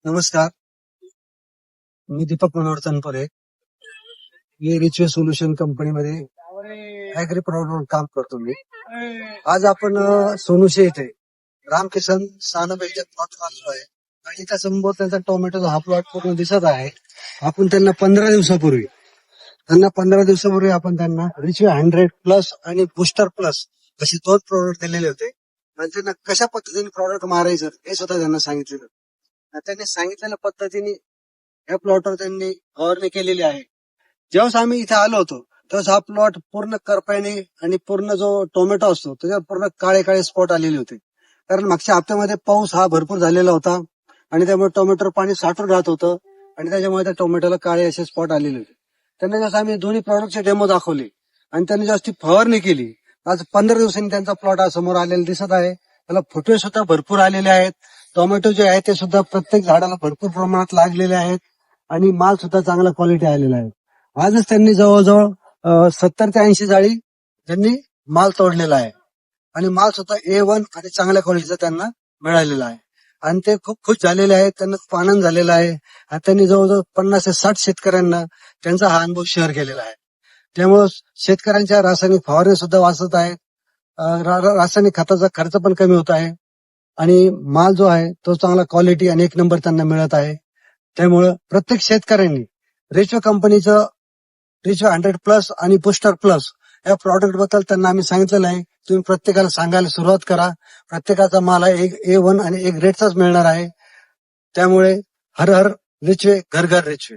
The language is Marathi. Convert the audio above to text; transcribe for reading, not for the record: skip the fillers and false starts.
नमस्कार. मी दीपक मनोहर तनपुरे. मी रिचवे सोल्युशन कंपनीमध्ये ऍग्री प्रोडक्टवर काम करतो मी. आज आपण सोनुशे येथे रामकिसन सानबेच्या प्लॉट आलेलो आहे आणि त्यासमोर त्यांचा टोमॅटोचा हा प्लॉट पूर्ण दिसत आहे. आपण त्यांना 15 दिवसापूर्वी आपण त्यांना रिचवे 100+ आणि बुस्टर प्लस असे 2 प्रोडक्ट दिलेले होते आणि त्यांना कशा पद्धतीने प्रोडक्ट मारायचं हे सुद्धा त्यांना सांगितलेलं. त्यांनी सांगितलेल्या पद्धतीने या प्लॉटवर त्यांनी फवारणी केलेली आहे. जेव्हा आम्ही इथे आलो होतो तेव्हा हा प्लॉट पूर्ण करपाने आणि पूर्ण जो टोमॅटो असतो त्याच्यावर पूर्ण काळे काळे स्पॉट आलेले होते. कारण मागच्या हप्त्यामध्ये पाऊस हा भरपूर झालेला होता आणि त्यामुळे टोमॅटोवर पाणी साठून राहत होतं आणि त्याच्यामुळे त्या टोमॅटोला काळे असे स्पॉट आलेले होते. त्यांना जसं आम्ही दोन्ही प्रॉडक्टचे डेमो दाखवले आणि त्यांनी जास्त फवारणी केली. आज 15 दिवसांनी त्यांचा प्लॉट हा समोर आलेला दिसत आहे. त्याला फुटवे सुद्धा भरपूर आलेले आहेत. टोमॅटो जे आहे ते सुद्धा प्रत्येक झाडाला भरपूर प्रमाणात लागलेले आहेत आणि माल सुद्धा चांगला क्वालिटी आलेला आहे. आजच त्यांनी जवळजवळ 70 ते 80 जाळी त्यांनी माल तोडलेला आहे आणि माल सुद्धा A1 आणि चांगल्या क्वालिटीचा त्यांना मिळालेला आहे आणि ते खूप खुश झालेले आहेत. त्यांना खूप आनंद झालेला आहे आणि त्यांनी जवळजवळ 50 ते 60 शेतकऱ्यांना त्यांचा हा अनुभव शेअर केलेला आहे. त्यामुळे शेतकऱ्यांच्या रासायनिक फवारणी सुद्धा वाचत आहेत. रासायनिक खताचा खर्च पण कमी होत आहे आणि माल जो आहे तो चांगला क्वालिटी आणि 1 नंबर त्यांना मिळत आहे. त्यामुळं प्रत्येक शेतकऱ्यांनी रिचवे कंपनीचं रिचवे 100+ आणि बुस्टर प्लस या प्रॉडक्ट बद्दल त्यांना आम्ही सांगितलेलं आहे. तुम्ही प्रत्येकाला सांगायला सुरुवात करा. प्रत्येकाचा माल एक A1 आणि एक रेटचाच मिळणार आहे. त्यामुळे हर हर रिचवे, घर घर रिचवे.